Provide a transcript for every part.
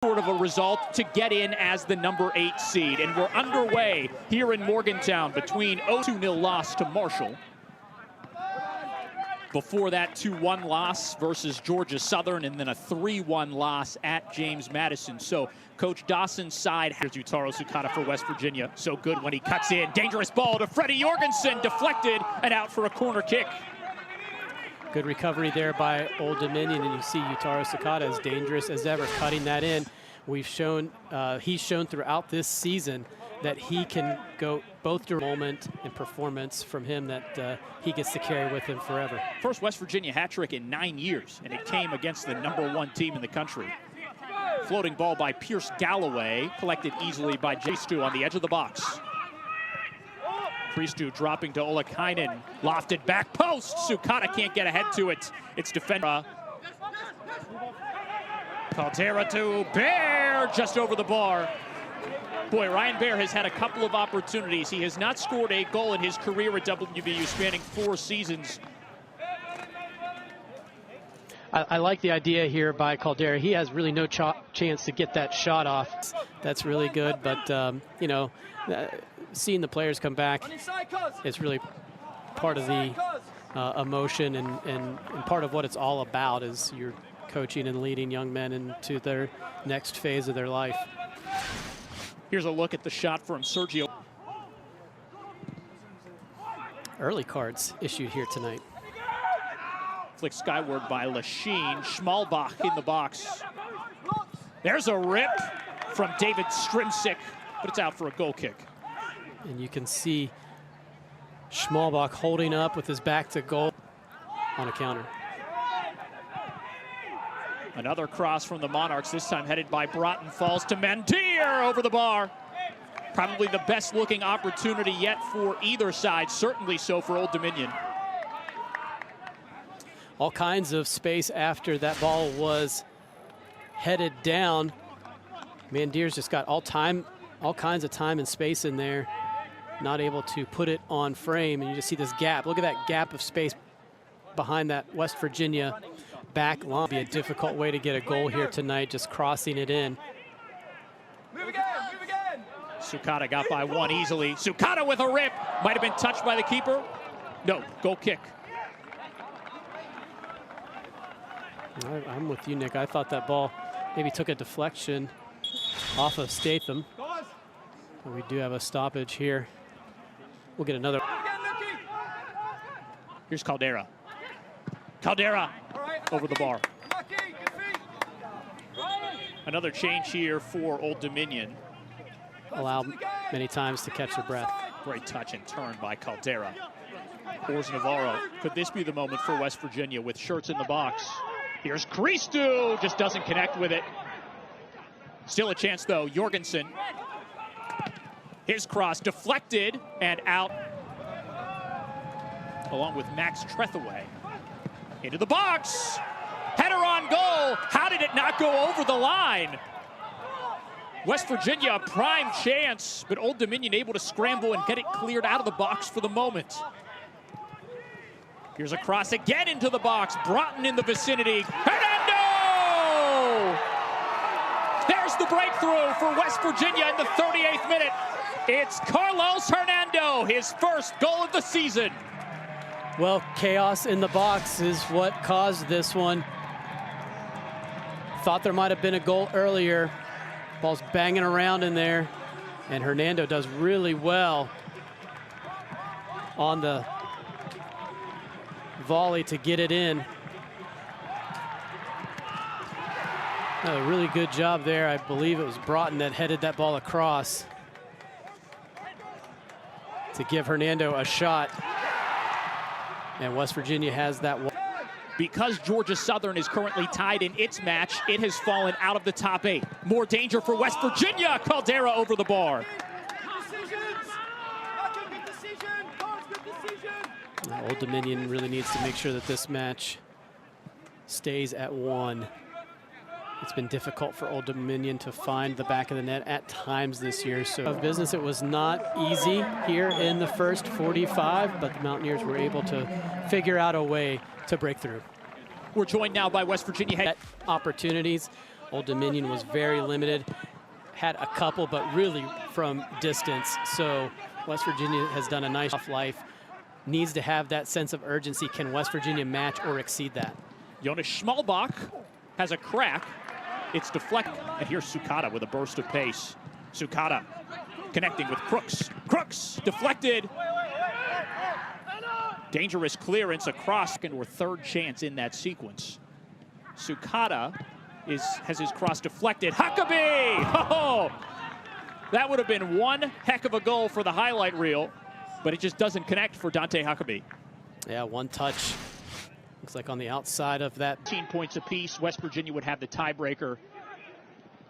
sort of a result to get in as the number 8 seed. And we're underway here in Morgantown between 2-0 loss to Marshall. Before that, 2-1 loss versus Georgia Southern, and then a 3-1 loss at James Madison. So Coach Dawson's side has Yutaro Sukata for West Virginia. So good when he cuts in. Dangerous ball to Freddie Jorgensen, deflected and out for a corner kick. Good recovery there by Old Dominion, and you see Yutaro Sukata as dangerous as ever, cutting that in. We've shown, he's shown throughout this season that he can go both to moment and performance from him that he gets to carry with him forever. First West Virginia hat trick in 9 years, and it came against the #1 team in the country. Floating ball by Pierce Galloway, collected easily by J-Stu on the edge of the box. Christou dropping to Olakainen, lofted back post. Sukata can't get ahead to it. It's defender. Caldera to Bear, just over the bar. Boy, Ryan Bear has had a couple of opportunities. He has not scored a goal in his career at WVU, spanning 4 seasons. I like the idea here by Caldera. He has really no chance to get that shot off. That's really good, but you know, seeing the players come back is really part of the emotion and part of what it's all about is you're coaching and leading young men into their next phase of their life. Here's a look at the shot from Sergio. Early cards issued here tonight. Flicked skyward by Lachine. Schmalbach in the box. There's a rip from David Strimsick, but it's out for a goal kick. And you can see Schmalbach holding up with his back to goal on a counter. Another cross from the Monarchs, this time headed by Broughton, falls to Mendier over the bar. Probably the best looking opportunity yet for either side, certainly so for Old Dominion. All kinds of space after that ball was headed down. Mandier's just got all kinds of time and space in there, not able to put it on frame, and you just see this gap. Look at that gap of space behind that West Virginia back line. Be a difficult way to get a goal here tonight, just crossing it in. Move again, move again. Sukata got by one easily. Sukata with a rip. Might have been touched by the keeper. No, goal kick. I'm with you, Nick. I thought that ball maybe took a deflection off of Statham. But we do have a stoppage here. We'll get another. Here's Caldera. Caldera over the bar. Another change here for Old Dominion. Allowed many times to catch their breath. Great touch and turn by Caldera. Ors Navarro. Could this be the moment for West Virginia with shirts in the box? Here's Christou, just doesn't connect with it. Still a chance though, Jorgensen. His cross deflected and out. Along with Max Trethaway. Into the box, header on goal. How did it not go over the line? West Virginia, a prime chance, but Old Dominion able to scramble and get it cleared out of the box for the moment. Here's a cross again into the box. Broughton in the vicinity. Hernando! There's the breakthrough for West Virginia in the 38th minute. It's Carlos Hernando, his first goal of the season. Well, chaos in the box is what caused this one. Thought there might have been a goal earlier. Ball's banging around in there, and Hernando does really well on the volley to get it in. A really good job there. I believe it was Broughton that headed that ball across to give Hernando a shot. And West Virginia has that one. Because Georgia Southern is currently tied in its match, it has fallen out of the top 8. More danger for West Virginia. Caldera over the bar. Old Dominion really needs to make sure that this match stays at 1. It's been difficult for Old Dominion to find the back of the net at times this year. So of business, it was not easy here in the first 45, but the Mountaineers were able to figure out a way to break through. We're joined now by West Virginia head opportunities. Old Dominion was very limited, had a couple, but really from distance. So West Virginia has done a nice life. Needs to have that sense of urgency. Can West Virginia match or exceed that? Jonas Schmalbach has a crack. It's deflected. And here's Sukata with a burst of pace. Sukata connecting with Crooks. Crooks deflected. Dangerous clearance across, or third chance in that sequence. Sukata has his cross deflected. Huckabee! Oh, that would have been one heck of a goal for the highlight reel, but it just doesn't connect for Dante Huckabee. Yeah, one touch. Looks like on the outside of that. 15 points apiece. West Virginia would have the tiebreaker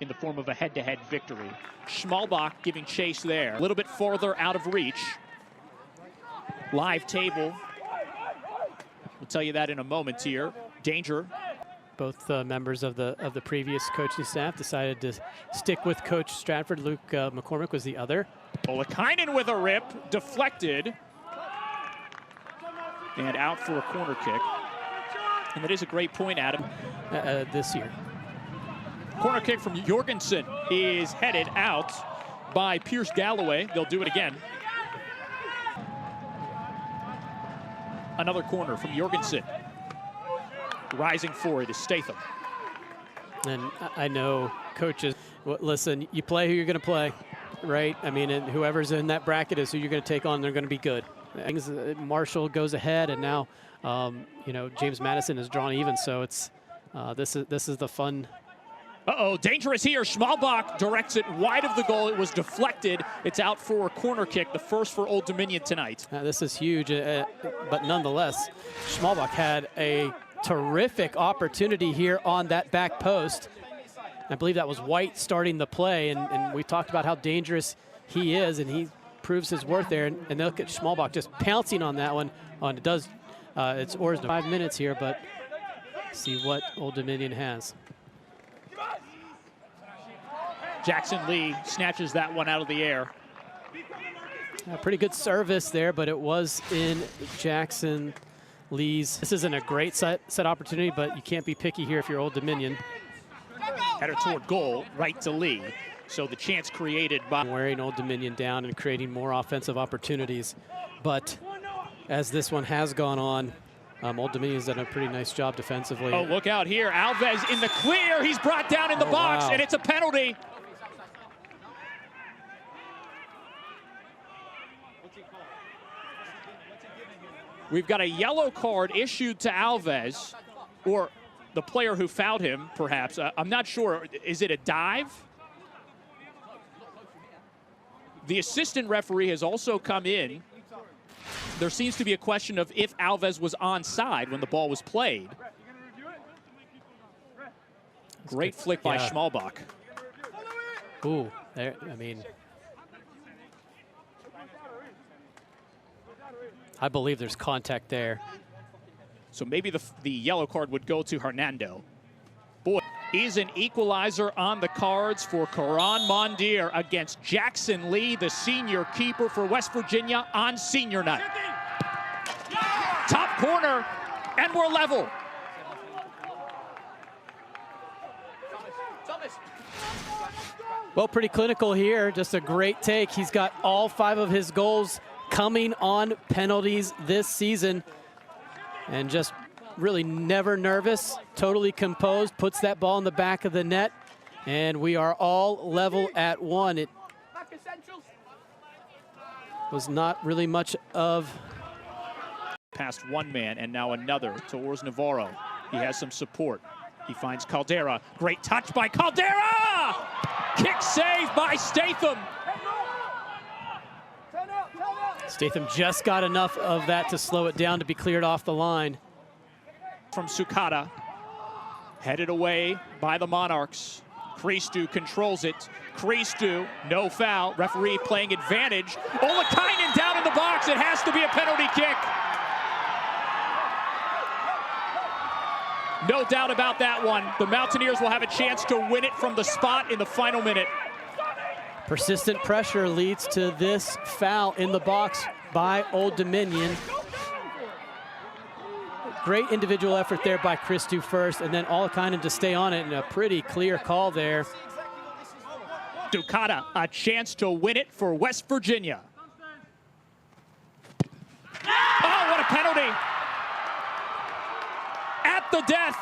in the form of a head-to-head victory. Schmalbach giving chase there. A little bit farther out of reach. Live table. We'll tell you that in a moment here. Danger. Both members of the previous coaching staff decided to stick with Coach Stratford. Luke McCormick was the other. Olakainen with a rip, deflected, and out for a corner kick. And that is a great point, Adam. This year. Corner kick from Jorgensen is headed out by Pierce Galloway. They'll do it again. Another corner from Jorgensen. Rising for it is Statham. And I know coaches, listen, you play who you're going to play, right? I mean, and whoever's in that bracket is who you're going to take on. They're going to be good. Marshall goes ahead, and now, you know, James Madison is drawn even. So it's this is the fun. Uh-oh, dangerous here. Schmalbach directs it wide of the goal. It was deflected. It's out for a corner kick, the first for Old Dominion tonight. This is huge, but nonetheless, Schmalbach had a terrific opportunity here on that back post. I believe that was White starting the play, and we talked about how dangerous he is, and he proves his worth there. And look at Schmalbach just pouncing on that one. It does, it's Oars 5 minutes here, but see what Old Dominion has. Jackson Lee snatches that one out of the air. A pretty good service there, but it was in Jackson Lee's. This isn't a great set opportunity, but you can't be picky here if you're Old Dominion. Header toward goal, right to Lee. So the chance created by wearing Old Dominion down and creating more offensive opportunities. But as this one has gone on, Old Dominion's done a pretty nice job defensively. Oh, look out here. Alves in the clear. He's brought down in the box, wow. And it's a penalty. We've got a yellow card issued to Alves, or the player who fouled him, perhaps. I'm not sure. Is it a dive? The assistant referee has also come in. There seems to be a question of if Alves was onside when the ball was played. Great flick by Schmalbach. Ooh, there, I mean, I believe there's contact there. So maybe the yellow card would go to Hernando. Boy, is an equalizer on the cards for Karan Mondir against Jackson Lee, the senior keeper for West Virginia on senior night. Top corner, and we're level. Well, pretty clinical here. Just a great take. He's got all 5 of his goals coming on penalties this season, and just really never nervous, totally composed, puts that ball in the back of the net, and we are all level at 1. It was not really much of past one man, and now another to Ors Navarro. He has some support. He finds Caldera. Great touch by Caldera! Kick save by Statham. Statham just got enough of that to slow it down to be cleared off the line. From Sukata, headed away by the Monarchs. Christou controls it. Christou, no foul. Referee playing advantage. Olakainen down in the box. It has to be a penalty kick. No doubt about that one. The Mountaineers will have a chance to win it from the spot in the final minute. Persistent pressure leads to this foul in the box by Old Dominion. great individual effort there by Christou first, and then all kind of to stay on it, and a pretty clear call there. Ducata, a chance to win it for West Virginia. Oh, what a penalty. At the death,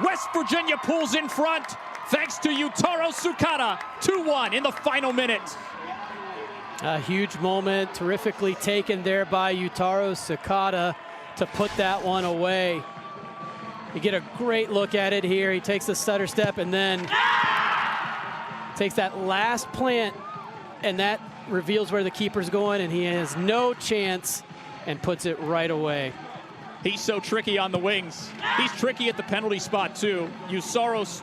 West Virginia pulls in front thanks to Yutaro Sukata, 2-1 in the final minute. A huge moment, terrifically taken there by Yutaro Sukata to put that one away. You get a great look at it here. He takes the stutter step and then takes that last plant, and that reveals where the keeper's going, and he has no chance and puts it right away. He's so tricky on the wings. He's tricky at the penalty spot too. Usaros,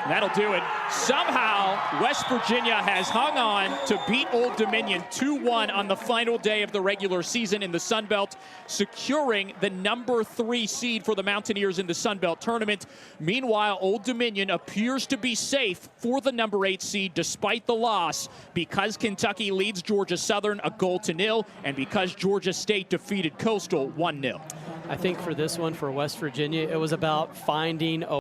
that'll do it. Somehow, West Virginia has hung on to beat Old Dominion 2-1 on the final day of the regular season in the Sun Belt, securing the #3 seed for the Mountaineers in the Sun Belt tournament. Meanwhile, Old Dominion appears to be safe for the #8 seed despite the loss, because Kentucky leads Georgia Southern a 0-0, and because Georgia State defeated Coastal 1-0. I think for this one, for West Virginia, it was about finding a